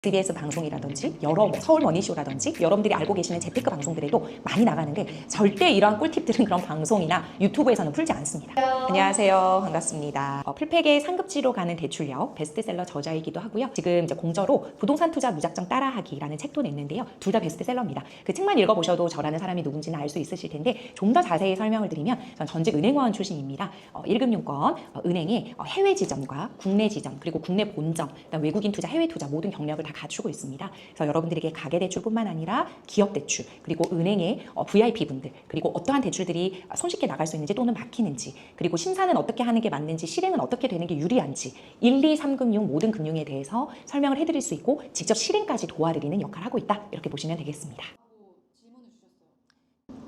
SBS 방송이라든지 여러 서울 머니쇼라든지 여러분들이 알고 계시는 재테크 방송들에도 많이 나가는데 절대 이러한 꿀팁들은 그런 방송이나 유튜브에서는 풀지 않습니다. 안녕하세요. 반갑습니다. 풀팩의 상급지로 가는 대출력 베스트셀러 저자이기도 하고요. 지금 이제 공저로 부동산 투자 무작정 따라하기라는 책도 냈는데요. 둘 다 베스트셀러입니다. 그 책만 읽어보셔도 저라는 사람이 누군지는 알 수 있으실 텐데 좀 더 자세히 설명을 드리면 전 전직 은행원 출신입니다. 1금융권 은행의 해외 지점과 국내 지점 그리고 국내 본점 그다음 외국인 투자 해외 투자 모든 경력을 다 갖추고 있습니다. 그래서 여러분들에게 가계대출뿐만 아니라 기업대출 그리고 은행의 VIP 분들 그리고 어떠한 대출들이 손쉽게 나갈 수 있는지 또는 막히는지 그리고 심사는 어떻게 하는 게 맞는지 실행은 어떻게 되는 게 유리한지 1, 2, 3금융 모든 금융에 대해서 설명을 해드릴 수 있고 직접 실행까지 도와드리는 역할을 하고 있다 이렇게 보시면 되겠습니다.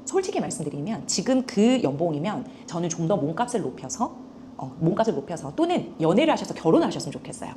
솔직히 말씀드리면 지금 그 연봉이면 저는 좀 더 몸값을 높여서 또는 연애를 하셔서 결혼을 하셨으면 좋겠어요.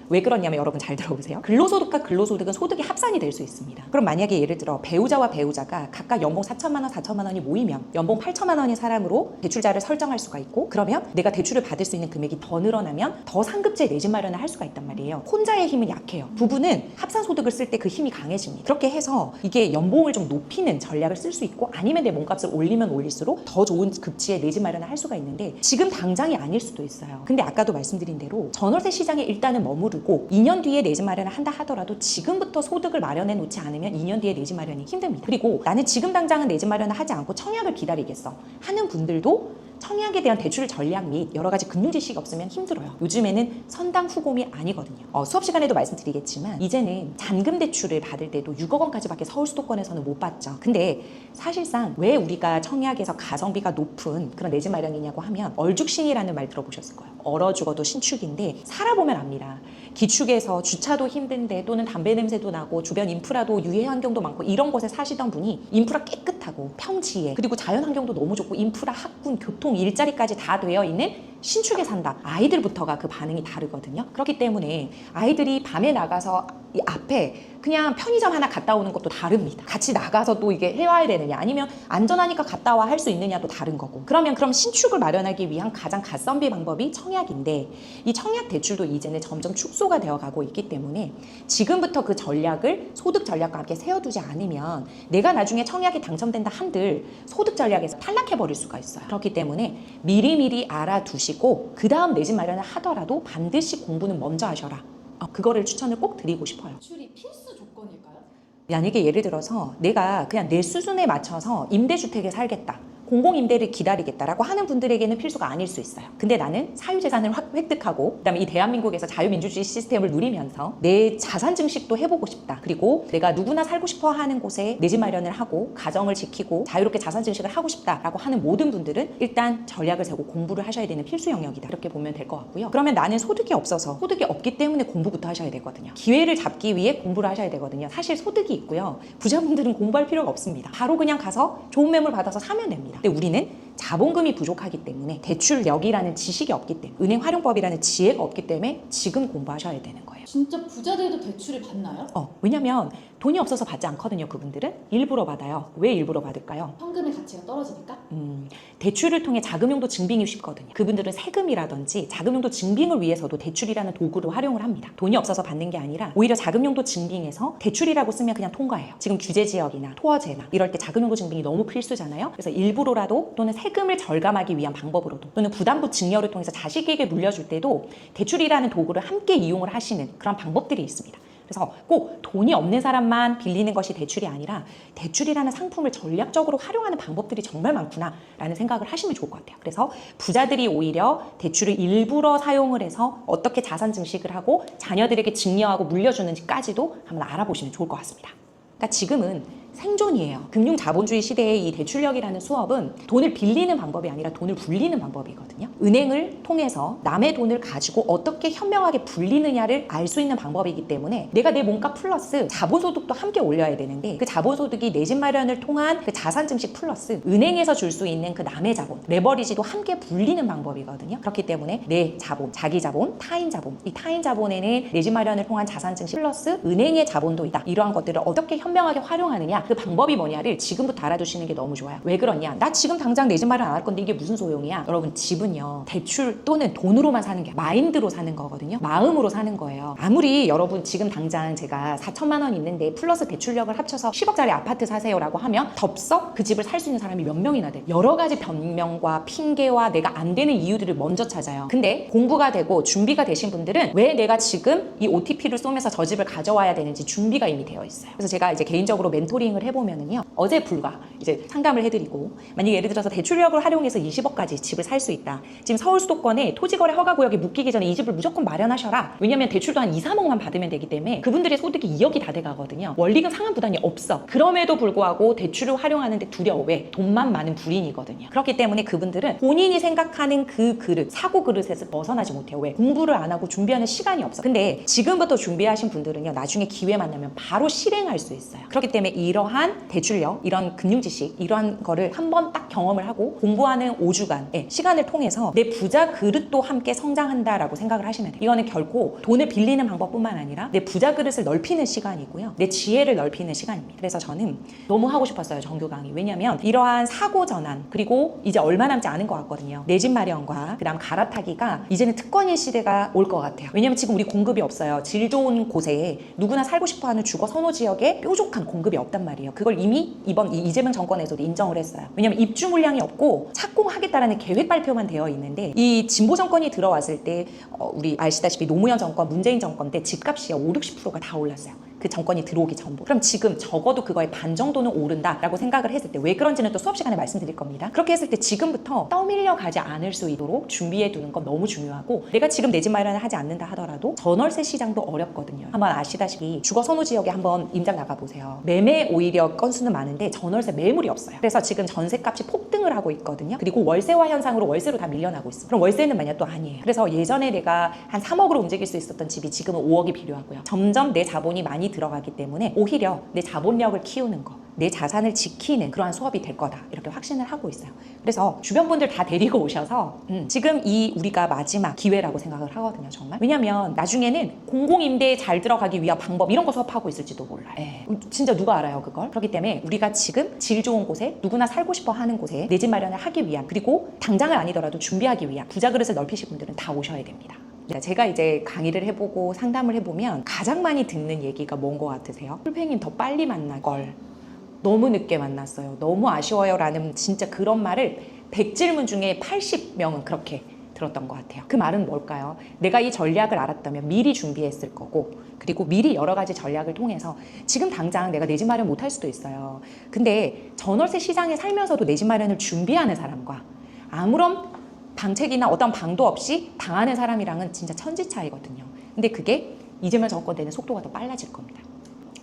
왜 그러냐면 여러분 잘 들어보세요. 근로소득과 근로소득은 소득이 합산이 될 수 있습니다. 그럼 만약에 예를 들어 배우자와 배우자가 각각 연봉 4천만 원, 4천만 원이 모이면 연봉 8천만 원인 사람으로 대출자를 설정할 수가 있고 그러면 내가 대출을 받을 수 있는 금액이 더 늘어나면 더 상급제 내 집 마련을 할 수가 있단 말이에요. 혼자의 힘은 약해요. 부부는 합산소득을 쓸 때 그 힘이 강해집니다. 그렇게 해서 이게 연봉을 좀 높이는 전략을 쓸 수 있고 아니면 내 몸값을 올리면 올릴수록 더 좋은 급지에 내 집 마련을 할 수가 있는데 지금 당장이 아닐 수도 있어요. 근데 아까도 말씀드린 대로 전월세 시장에 일단은 머무르고 2년 뒤에 내 집 마련을 한다 하더라도 지금부터 소득을 마련해 놓지 않으면 2년 뒤에 내 집 마련이 힘듭니다. 그리고 나는 지금 당장은 내 집 마련을 하지 않고 청약을 기다리겠어 하는 분들도 청약에 대한 대출 전략 및 여러 가지 금융 지식이 없으면 힘들어요. 요즘에는 선당 후곰이 아니거든요. 수업 시간에도 말씀드리겠지만 이제는 잔금 대출을 받을 때도 6억 원까지밖에 서울 수도권에서는 못 받죠. 근데 사실상 왜 우리가 청약에서 가성비가 높은 그런 내 집 마련이냐고 하면 얼죽신이라는 말 들어보셨을 거예요. 얼어 죽어도 신축인데 살아보면 압니다. 기축에서 주차도 힘든데 또는 담배 냄새도 나고 주변 인프라도 유해 환경도 많고 이런 곳에 사시던 분이 인프라 깨끗하고 평지에 그리고 자연 환경도 너무 좋고 인프라 학군 교통 일자리까지 다 되어 있는 신축에 산다. 아이들부터가 그 반응이 다르거든요. 그렇기 때문에 아이들이 밤에 나가서 이 앞에 그냥 편의점 하나 갔다 오는 것도 다릅니다. 같이 나가서 또 이게 해와야 되느냐 아니면 안전하니까 갔다 와 할 수 있느냐도 다른 거고 그럼 신축을 마련하기 위한 가장 가성비 방법이 청약인데 이 청약 대출도 이제는 점점 축소가 되어 가고 있기 때문에 지금부터 그 전략을 소득 전략과 함께 세워두지 않으면 내가 나중에 청약에 당첨된다 한들 소득 전략에서 탈락해 버릴 수가 있어요. 그렇기 때문에 미리미리 알아두시고 그 다음 내 집 마련을 하더라도 반드시 공부는 먼저 하셔라. 그거를 추천을 꼭 드리고 싶어요. 대출이 필수 조건일까요? 만약에 예를 들어서 내가 그냥 내 수준에 맞춰서 임대주택에 살겠다. 공공임대를 기다리겠다라고 하는 분들에게는 필수가 아닐 수 있어요. 근데 나는 사유재산을 획득하고 그다음에 이 대한민국에서 자유민주주의 시스템을 누리면서 내 자산 증식도 해보고 싶다. 그리고 내가 누구나 살고 싶어 하는 곳에 내 집 마련을 하고 가정을 지키고 자유롭게 자산 증식을 하고 싶다라고 하는 모든 분들은 일단 전략을 세우고 공부를 하셔야 되는 필수 영역이다. 이렇게 보면 될 것 같고요. 그러면 나는 소득이 없어서 소득이 없기 때문에 공부부터 하셔야 되거든요. 기회를 잡기 위해 공부를 하셔야 되거든요. 사실 소득이 있고요. 부자분들은 공부할 필요가 없습니다. 바로 그냥 가서 좋은 매물 받아서 사면 됩니다. 근데 우리는 자본금이 부족하기 때문에 대출력이라는 지식이 없기 때문에 은행 활용법이라는 지혜가 없기 때문에 지금 공부하셔야 되는 거예요. 진짜 부자들도 대출을 받나요? 왜냐면 돈이 없어서 받지 않거든요. 그분들은 일부러 받아요. 왜 일부러 받을까요? 현금의 가치가 떨어지니까? 대출을 통해 자금용도 증빙이 쉽거든요. 그분들은 세금이라든지 자금용도 증빙을 위해서도 대출이라는 도구를 활용을 합니다. 돈이 없어서 받는 게 아니라 오히려 자금용도 증빙에서 대출이라고 쓰면 그냥 통과해요. 지금 규제지역이나 토어제나 이럴 때 자금용도 증빙이 너무 필수잖아요. 그래서 일부러라도 또는 세금을 절감하기 위한 방법으로도 또는 부담부 증여를 통해서 자식에게 물려줄 때도 대출이라는 도구를 함께 이용을 하시는 그런 방법들이 있습니다. 그래서 꼭 돈이 없는 사람만 빌리는 것이 대출이 아니라 대출이라는 상품을 전략적으로 활용하는 방법들이 정말 많구나라는 생각을 하시면 좋을 것 같아요. 그래서 부자들이 오히려 대출을 일부러 사용을 해서 어떻게 자산 증식을 하고 자녀들에게 증여하고 물려주는지까지도 한번 알아보시면 좋을 것 같습니다. 그러니까 지금은 생존이에요. 금융자본주의 시대의 이 대출력이라는 수업은 돈을 빌리는 방법이 아니라 돈을 불리는 방법이거든요. 은행을 통해서 남의 돈을 가지고 어떻게 현명하게 불리느냐를 알 수 있는 방법이기 때문에 내가 내 몸값 플러스 자본소득도 함께 올려야 되는데 그 자본소득이 내 집 마련을 통한 그 자산 증식 플러스 은행에서 줄 수 있는 그 남의 자본, 레버리지도 함께 불리는 방법이거든요. 그렇기 때문에 내 자본, 자기 자본, 타인 자본, 이 타인 자본에는 내 집 마련을 통한 자산 증식 플러스 은행의 자본도 있다. 이러한 것들을 어떻게 현명하게 활용하느냐 그 방법이 뭐냐를 지금부터 알아두시는 게 너무 좋아요. 왜 그러냐? 나 지금 당장 내 집 마련 안 할 건데 이게 무슨 소용이야? 여러분, 집은요, 대출 또는 돈으로만 사는 게 마인드로 사는 거거든요. 마음으로 사는 거예요. 아무리 여러분 지금 당장 제가 4천만 원 있는데 플러스 대출력을 합쳐서 10억짜리 아파트 사세요라고 하면 덥석 그 집을 살 수 있는 사람이 몇 명이나 돼. 여러 가지 변명과 핑계와 내가 안 되는 이유들을 먼저 찾아요. 근데 공부가 되고 준비가 되신 분들은 왜 내가 지금 이 OTP를 쏘면서 저 집을 가져와야 되는지 준비가 이미 되어 있어요. 그래서 제가 이제 개인적으로 멘토링을 해보면은요, 어제 불과 이제 상담을 해드리고, 만약에 예를 들어서 대출력을 활용해서 20억까지 집을 살 수 있다. 지금 서울 수도권에 토지거래 허가구역에 묶이기 전에 이 집을 무조건 마련하셔라. 왜냐면 대출도 한 2, 3억만 받으면 되기 때문에 그분들의 소득이 2억이 다 돼가거든요. 원리금 상환 부담이 없어. 그럼에도 불구하고 대출을 활용하는데 두려워. 왜? 돈만 많은 불인이거든요. 그렇기 때문에 그분들은 본인이 생각하는 그 그릇, 사고 그릇에서 벗어나지 못해요. 왜? 공부를 안 하고 준비하는 시간이 없어. 근데 지금부터 준비하신 분들은요, 나중에 기회 만나면 바로 실행할 수 있어요. 그렇기 때문에 이러한 대출력, 이런 금융 지식, 이러한 거를 한번 딱 경험을 하고 공부하는 5주간의 시간을 통해서 내 부자 그릇도 함께 성장한다라고 생각을 하시면 돼요. 이거는 결코 돈을 빌리는 방법뿐만 아니라 내 부자 그릇을 넓히는 시간이고요, 내 지혜를 넓히는 시간입니다. 그래서 저는 너무 하고 싶었어요, 정규 강의. 왜냐면 이러한 사고 전환, 그리고 이제 얼마 남지 않은 것 같거든요. 내 집 마련과 그다음 갈아타기가 이제는 특권인 시대가 올 것 같아요. 왜냐면 지금 우리 공급이 없어요. 질 좋은 곳에 누구나 살고 싶어하는 주거 선호 지역에 뾰족한 공급이 없단 말이에요. 그걸 이미 이번 이재명 정권에서도 인정을 했어요. 왜냐면 입주 물량이 없고 착공하겠다라는 계획 발표만 되어 있는데, 이 진보 정권이 들어왔을 때 우리 아시다시피 노무현 정권, 문재인 정권 때 집값이 5, 60%가 다 올랐어요. 그 정권이 들어오기 전부터. 그럼 지금 적어도 그거의 반 정도는 오른다라고 생각을 했을 때, 왜 그런지는 또 수업 시간에 말씀드릴 겁니다. 그렇게 했을 때 지금부터 떠밀려 가지 않을 수 있도록 준비해 두는 건 너무 중요하고, 내가 지금 내 집 마련을 하지 않는다 하더라도 전월세 시장도 어렵거든요. 한번 아시다시피 주거 선호 지역에 한번 임장 나가보세요. 매매 오히려 건수는 많은데 전월세 매물이 없어요. 그래서 지금 전세값이 폭등을 하고 있거든요. 그리고 월세화 현상으로 월세로 다 밀려나고 있어. 그럼 월세는 만약 또 아니에요. 그래서 예전에 내가 한 3억으로 움직일 수 있었던 집이 지금은 5억이 필요하고요. 점점 내 자본이 많이 들어가기 때문에 오히려 내 자본력을 키우는 거, 내 자산을 지키는 그러한 수업이 될 거다, 이렇게 확신을 하고 있어요. 그래서 주변 분들 다 데리고 오셔서 지금 이 우리가 마지막 기회라고 생각을 하거든요, 정말. 왜냐면 나중에는 공공임대에 잘 들어가기 위한 방법, 이런 거 수업하고 있을지도 몰라요. 진짜 누가 알아요, 그걸? 그렇기 때문에 우리가 지금 질 좋은 곳에, 누구나 살고 싶어 하는 곳에 내 집 마련을 하기 위한, 그리고 당장은 아니더라도 준비하기 위한 부자 그릇을 넓히실 분들은 다 오셔야 됩니다. 제가 이제 강의를 해보고 상담을 해보면 가장 많이 듣는 얘기가 뭔 것 같으세요? 풀팽님 더 빨리 만날 걸, 너무 늦게 만났어요, 너무 아쉬워요 라는 진짜 그런 말을 100질문 중에 80명은 그렇게 들었던 것 같아요. 그 말은 뭘까요? 내가 이 전략을 알았다면 미리 준비했을 거고, 그리고 미리 여러 가지 전략을 통해서 지금 당장 내가 내 집 마련 못할 수도 있어요. 근데 전월세 시장에 살면서도 내 집 마련을 준비하는 사람과 아무런 방책이나 어떤 방도 없이 당하는 사람이랑은 진짜 천지 차이거든요. 근데 그게 이재명 정권 되는 속도가 더 빨라질 겁니다.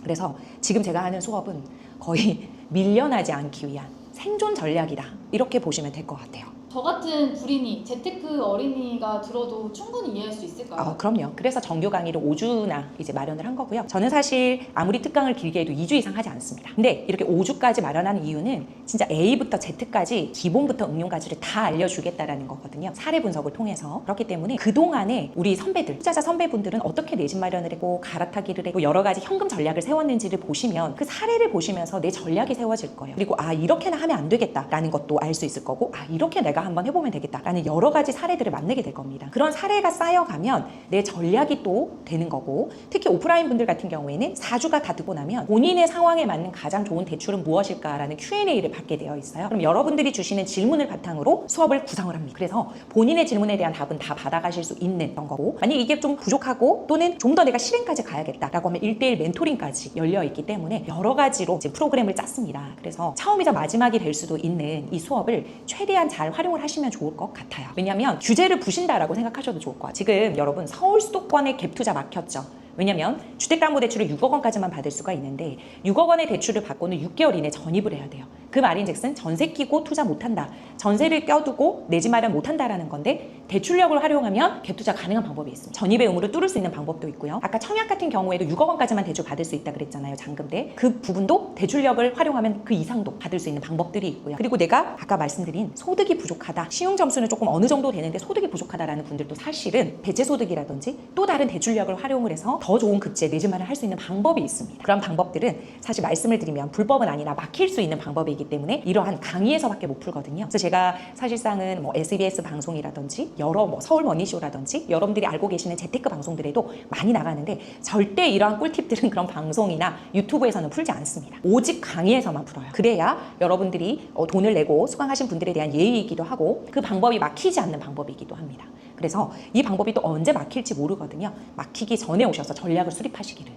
그래서 지금 제가 하는 수업은 거의 밀려나지 않기 위한 생존 전략이다, 이렇게 보시면 될 것 같아요. 저 같은 불인이, 재테크 어린이가 들어도 충분히 이해할 수 있을까요? 그럼요. 그래서 정규 강의를 5주나 이제 마련을 한 거고요. 저는 사실 아무리 특강을 길게 해도 2주 이상 하지 않습니다. 근데 이렇게 5주까지 마련하는 이유는 진짜 A부터 Z까지 기본부터 응용까지를 다 알려주겠다라는 거거든요. 사례 분석을 통해서. 그렇기 때문에 그동안에 우리 선배들, 투자자 선배분들은 어떻게 내 집 마련을 했고 갈아타기를 했고 여러 가지 현금 전략을 세웠는지를 보시면, 그 사례를 보시면서 내 전략이 세워질 거예요. 그리고 이렇게는 하면 안 되겠다라는 것도 알 수 있을 거고, 이렇게 내가 한번 해보면 되겠다라는 여러 가지 사례들을 만나게 될 겁니다. 그런 사례가 쌓여가면 내 전략이 또 되는 거고, 특히 오프라인 분들 같은 경우에는 4주가 다 듣고 나면 본인의 상황에 맞는 가장 좋은 대출은 무엇일까라는 Q&A를 받게 되어 있어요. 그럼 여러분들이 주시는 질문을 바탕으로 수업을 구성을 합니다. 그래서 본인의 질문에 대한 답은 다 받아가실 수 있는 거고, 만약 이게 좀 부족하고 또는 좀 더 내가 실행까지 가야겠다라고 하면 1:1 멘토링까지 열려 있기 때문에 여러 가지로 이제 프로그램을 짰습니다. 그래서 처음이자 마지막이 될 수도 있는 이 수업을 최대한 잘 활용을 하시면 좋을 것 같아요. 왜냐면 규제를 부신다라고 생각하셔도 좋을 것 같아요. 지금 여러분 서울 수도권에 갭 투자 막혔죠. 왜냐면 주택담보대출을 6억 원까지만 받을 수가 있는데 6억 원의 대출을 받고는 6개월 이내 전입을 해야 돼요. 그 말인즉슨 전세 끼고 투자 못한다. 전세를 껴두고 내 집 마련 못한다라는 건데 대출력을 활용하면 갭투자 가능한 방법이 있습니다. 전입의 의무를 뚫을 수 있는 방법도 있고요. 아까 청약 같은 경우에도 6억 원까지만 대출 받을 수 있다 그랬잖아요. 잔금 때. 그 부분도 대출력을 활용하면 그 이상도 받을 수 있는 방법들이 있고요. 그리고 내가 아까 말씀드린 소득이 부족하다. 시용 점수는 조금 어느 정도 되는데 소득이 부족하다라는 분들도 사실은 대체소득이라든지 또 다른 대출력을 활용을 해서 더 좋은 급제 내 집 마련을 할 수 있는 방법이 있습니다. 그런 방법들은 사실 말씀을 드리면 불법은 아니라 막힐 수 있는 방법이기 때문에 이러한 강의에서밖에 못 풀거든요. 그래서 제가 사실상은 뭐 SBS 방송이라든지 여러 뭐 서울 머니쇼라든지 여러분들이 알고 계시는 재테크 방송들에도 많이 나가는데 절대 이러한 꿀팁들은 그런 방송이나 유튜브에서는 풀지 않습니다. 오직 강의에서만 풀어요. 그래야 여러분들이 돈을 내고 수강하신 분들에 대한 예의이기도 하고 그 방법이 막히지 않는 방법이기도 합니다. 그래서 이 방법이 또 언제 막힐지 모르거든요. 막히기 전에 오셔서 전략을 수립하시기를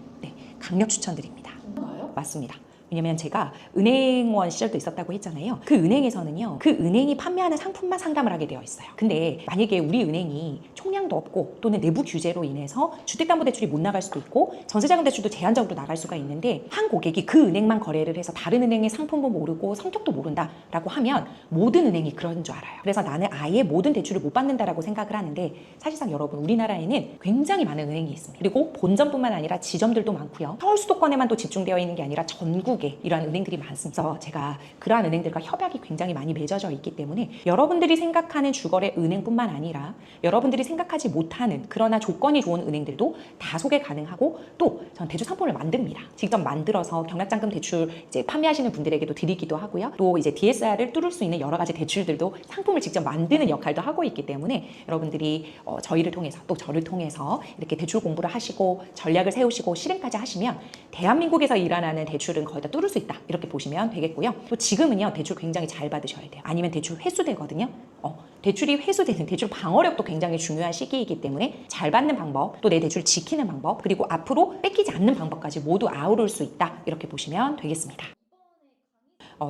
강력 추천드립니다. 맞습니다. 왜냐면 제가 은행원 시절도 있었다고 했잖아요. 그 은행에서는요, 그 은행이 판매하는 상품만 상담을 하게 되어 있어요. 근데 만약에 우리 은행이 총량도 없고 또는 내부 규제로 인해서 주택담보대출이 못 나갈 수도 있고 전세자금 대출도 제한적으로 나갈 수가 있는데 한 고객이 그 은행만 거래를 해서 다른 은행의 상품도 모르고 성격도 모른다라고 하면 모든 은행이 그런 줄 알아요. 그래서 나는 아예 모든 대출을 못 받는다라고 생각을 하는데 사실상 여러분 우리나라에는 굉장히 많은 은행이 있습니다. 그리고 본점뿐만 아니라 지점들도 많고요. 서울 수도권에만 또 집중되어 있는 게 아니라 전국 이러한 은행들이 많습니다. 그래서 제가 그러한 은행들과 협약이 굉장히 많이 맺어져 있기 때문에 여러분들이 생각하는 주거래 은행뿐만 아니라 여러분들이 생각하지 못하는 그러나 조건이 좋은 은행들도 다 소개 가능하고 또 전 대출 상품을 만듭니다. 직접 만들어서 경락잔금 대출 이제 판매하시는 분들에게도 드리기도 하고요. 또 이제 DSR을 뚫을 수 있는 여러 가지 대출들도 상품을 직접 만드는 역할도 하고 있기 때문에 여러분들이 저희를 통해서 또 저를 통해서 이렇게 대출 공부를 하시고 전략을 세우시고 실행까지 하시면 대한민국에서 일어나는 대출은 거의 다 뚫을 수 있다 이렇게 보시면 되겠고요. 또 지금은요 대출 굉장히 잘 받으셔야 돼요. 아니면 대출 회수되거든요. 대출이 회수되는 대출 방어력도 굉장히 중요한 시기이기 때문에 잘 받는 방법, 또 내 대출 지키는 방법, 그리고 앞으로 뺏기지 않는 방법까지 모두 아우를 수 있다 이렇게 보시면 되겠습니다.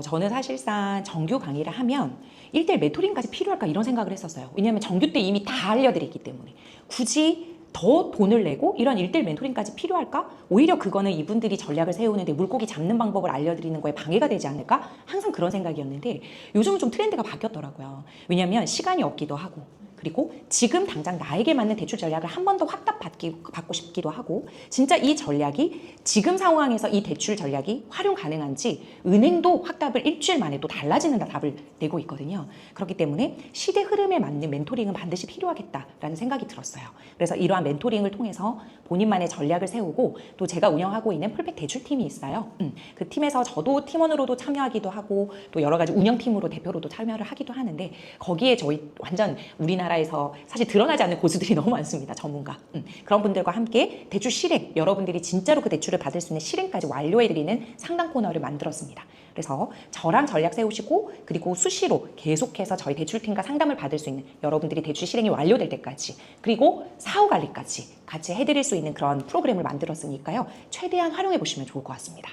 저는 사실상 정규 강의를 하면 1대1 멘토링까지 필요할까 이런 생각을 했었어요. 왜냐하면 정규 때 이미 다 알려드리기 때문에 굳이 더 돈을 내고 이런 1대1 멘토링까지 필요할까? 오히려 그거는 이분들이 전략을 세우는데 물고기 잡는 방법을 알려드리는 거에 방해가 되지 않을까? 항상 그런 생각이었는데 요즘은 좀 트렌드가 바뀌었더라고요. 왜냐하면 시간이 없기도 하고 그리고 지금 당장 나에게 맞는 대출 전략을 한 번 더 확답 받고 싶기도 하고 진짜 이 전략이 지금 상황에서 이 대출 전략이 활용 가능한지 은행도 확답을 일주일 만에 또 달라지는 답을 내고 있거든요. 그렇기 때문에 시대 흐름에 맞는 멘토링은 반드시 필요하겠다라는 생각이 들었어요. 그래서 이러한 멘토링을 통해서 본인만의 전략을 세우고 또 제가 운영하고 있는 풀백 대출팀이 있어요. 그 팀에서 저도 팀원으로도 참여하기도 하고 또 여러 가지 운영팀으로 대표로도 참여를 하기도 하는데 거기에 저희 완전 우리나라에서 사실 드러나지 않는 고수들이 너무 많습니다. 전문가. 그런 분들과 함께 대출 실행, 여러분들이 진짜로 그 대출을 받을 수 있는 실행까지 완료해드리는 상담 코너를 만들었습니다. 그래서 저랑 전략 세우시고 그리고 수시로 계속해서 저희 대출팀과 상담을 받을 수 있는 여러분들이 대출 실행이 완료될 때까지 그리고 사후 관리까지 같이 해드릴 수 있는 그런 프로그램을 만들었으니까요. 최대한 활용해 보시면 좋을 것 같습니다.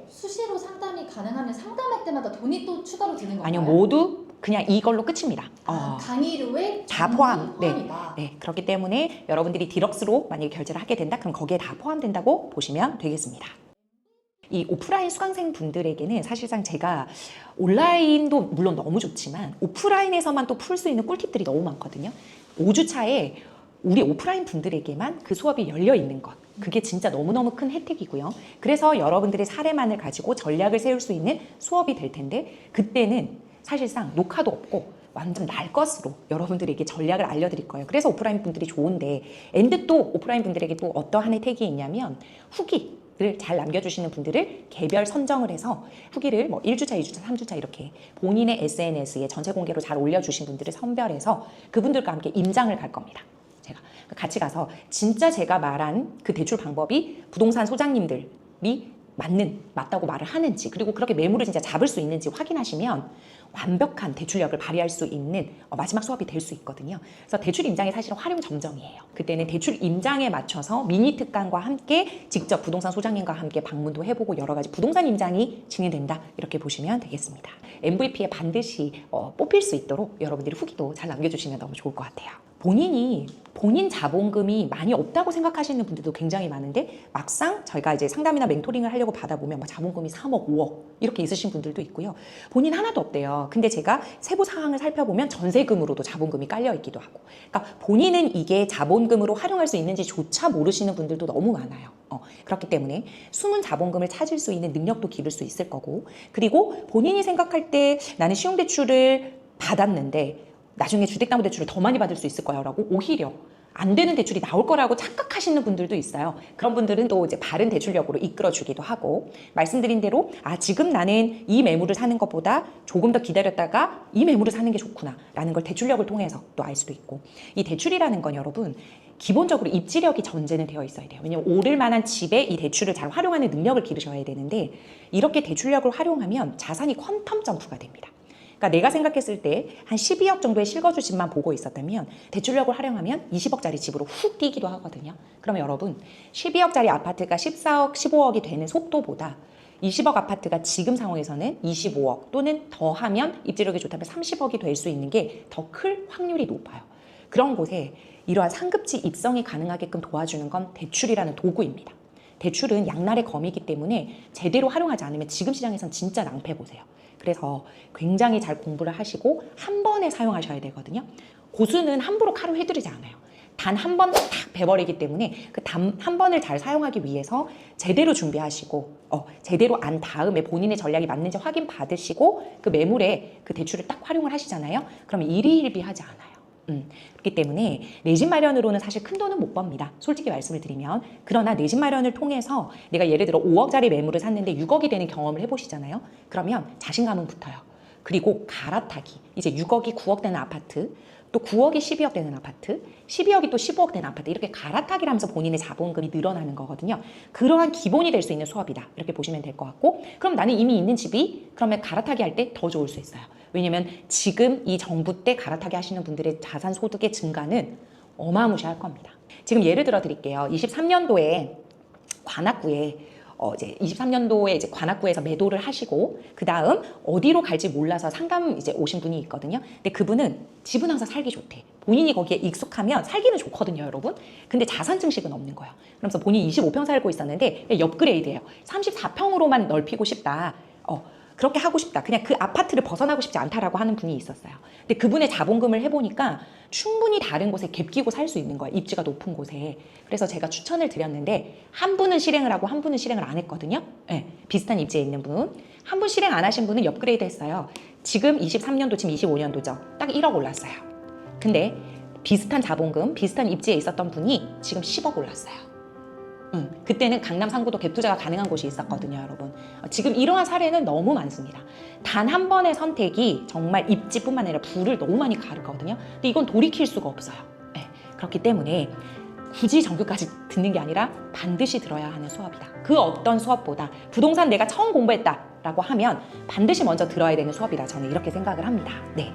수시로 상담이 가능하면 상담할 때마다 돈이 또 추가로 드는 건가요? 아니요, 모두 그냥 이걸로 끝입니다. 강의료에 다 포함. 포함이다. 네, 그렇기 때문에 여러분들이 디럭스로 만약에 결제를 하게 된다, 그럼 거기에 다 포함된다고 보시면 되겠습니다. 이 오프라인 수강생 분들에게는 사실상 제가 온라인도 물론 너무 좋지만 오프라인에서만 또 풀 수 있는 꿀팁들이 너무 많거든요. 5주차에 우리 오프라인 분들에게만 그 수업이 열려 있는 것. 그게 진짜 너무너무 큰 혜택이고요. 그래서 여러분들의 사례만을 가지고 전략을 세울 수 있는 수업이 될 텐데 그때는 사실상 녹화도 없고 완전 날 것으로 여러분들에게 전략을 알려드릴 거예요. 그래서 오프라인 분들이 좋은데 엔드 또 오프라인 분들에게 또 어떠한 혜택이 있냐면 후기를 잘 남겨주시는 분들을 개별 선정을 해서 후기를 뭐 1주차, 2주차, 3주차 이렇게 본인의 SNS에 전체 공개로 잘 올려주신 분들을 선별해서 그분들과 함께 임장을 갈 겁니다. 제가 같이 가서 진짜 제가 말한 그 대출 방법이 부동산 소장님들이 맞다고 말을 하는지 그리고 그렇게 매물을 진짜 잡을 수 있는지 확인하시면 완벽한 대출력을 발휘할 수 있는 마지막 수업이 될 수 있거든요. 그래서 대출 임장이 사실은 활용 점정이에요. 그때는 대출 임장에 맞춰서 미니 특강과 함께 직접 부동산 소장님과 함께 방문도 해보고 여러 가지 부동산 임장이 진행된다 이렇게 보시면 되겠습니다. MVP에 반드시 뽑힐 수 있도록 여러분들이 후기도 잘 남겨주시면 너무 좋을 것 같아요. 본인이 본인 자본금이 많이 없다고 생각하시는 분들도 굉장히 많은데 막상 저희가 이제 상담이나 멘토링을 하려고 받아보면 막 자본금이 3억, 5억 이렇게 있으신 분들도 있고요. 본인 하나도 없대요. 근데 제가 세부 사항을 살펴보면 전세금으로도 자본금이 깔려 있기도 하고. 그러니까 본인은 이게 자본금으로 활용할 수 있는지조차 모르시는 분들도 너무 많아요. 그렇기 때문에 숨은 자본금을 찾을 수 있는 능력도 기를 수 있을 거고, 그리고 본인이 생각할 때 나는 신용대출을 받았는데 나중에 주택담보대출을 더 많이 받을 수 있을 거야 라고 오히려 안 되는 대출이 나올 거라고 착각하시는 분들도 있어요. 그런 분들은 또 이제 바른 대출력으로 이끌어주기도 하고, 말씀드린 대로 지금 나는 이 매물을 사는 것보다 조금 더 기다렸다가 이 매물을 사는 게 좋구나 라는 걸 대출력을 통해서 또 알 수도 있고, 이 대출이라는 건 여러분 기본적으로 입지력이 전제는 되어 있어야 돼요. 왜냐면 오를 만한 집에 이 대출을 잘 활용하는 능력을 기르셔야 되는데, 이렇게 대출력을 활용하면 자산이 퀀텀 점프가 됩니다. 그러니까 내가 생각했을 때 한 12억 정도의 실거주 집만 보고 있었다면 대출력을 활용하면 20억짜리 집으로 훅 뛰기도 하거든요. 그러면 여러분 12억짜리 아파트가 14억, 15억이 되는 속도보다 20억 아파트가 지금 상황에서는 25억 또는 더 하면 입지력이 좋다면 30억이 될 수 있는 게 더 클 확률이 높아요. 그런 곳에 이러한 상급지 입성이 가능하게끔 도와주는 건 대출이라는 도구입니다. 대출은 양날의 검이기 때문에 제대로 활용하지 않으면 지금 시장에선 진짜 낭패 보세요. 그래서 굉장히 잘 공부를 하시고 한 번에 사용하셔야 되거든요. 고수는 함부로 칼을 휘두르지 않아요. 단 한 번 탁 베버리기 때문에 그 한 번을 잘 사용하기 위해서 제대로 준비하시고 제대로 안 다음에 본인의 전략이 맞는지 확인 받으시고 그 매물에 그 대출을 딱 활용을 하시잖아요. 그러면 일희일비하지 않아요. 그렇기 때문에 내 집 마련으로는 사실 큰 돈은 못 법니다. 솔직히 말씀을 드리면. 그러나 내 집 마련을 통해서 내가 예를 들어 5억짜리 매물을 샀는데 6억이 되는 경험을 해보시잖아요. 그러면 자신감은 붙어요. 그리고 갈아타기. 이제 6억이 9억 되는 아파트, 또 9억이 12억 되는 아파트, 12억이 또 15억 되는 아파트, 이렇게 갈아타기를 하면서 본인의 자본금이 늘어나는 거거든요. 그러한 기본이 될 수 있는 수업이다. 이렇게 보시면 될 것 같고, 그럼 나는 이미 있는 집이 그러면 갈아타기 할 때 더 좋을 수 있어요. 왜냐면 지금 이 정부 때 갈아타기 하시는 분들의 자산 소득의 증가는 어마무시할 겁니다. 지금 예를 들어 드릴게요. 23년도에 관악구에 이제 23년도에 이제 관악구에서 매도를 하시고 그 다음 어디로 갈지 몰라서 상담 이제 오신 분이 있거든요. 근데 그분은 집은 항상 살기 좋대. 본인이 거기에 익숙하면 살기는 좋거든요, 여러분. 근데 자산 증식은 없는 거예요. 그러면서 본인이 25평 살고 있었는데 업그레이드예요. 34평으로만 넓히고 싶다. 그렇게 하고 싶다. 그냥 그 아파트를 벗어나고 싶지 않다라고 하는 분이 있었어요. 근데 그분의 자본금을 해보니까 충분히 다른 곳에 갭 끼고 살 수 있는 거예요. 입지가 높은 곳에. 그래서 제가 추천을 드렸는데 한 분은 실행을 하고 한 분은 실행을 안 했거든요. 네, 비슷한 입지에 있는 분. 한 분 실행 안 하신 분은 업그레이드 했어요. 지금 23년도, 지금 25년도죠. 딱 1억 올랐어요. 근데 비슷한 자본금, 비슷한 입지에 있었던 분이 지금 10억 올랐어요. 그때는 강남 상구도 갭 투자가 가능한 곳이 있었거든요, 여러분. 지금 이러한 사례는 너무 많습니다. 단 한 번의 선택이 정말 입지뿐만 아니라 부를 너무 많이 가르거든요. 근데 이건 돌이킬 수가 없어요. 네, 그렇기 때문에 굳이 정규까지 듣는 게 아니라 반드시 들어야 하는 수업이다. 그 어떤 수업보다 부동산 내가 처음 공부했다라고 하면 반드시 먼저 들어야 되는 수업이다. 저는 이렇게 생각을 합니다. 네.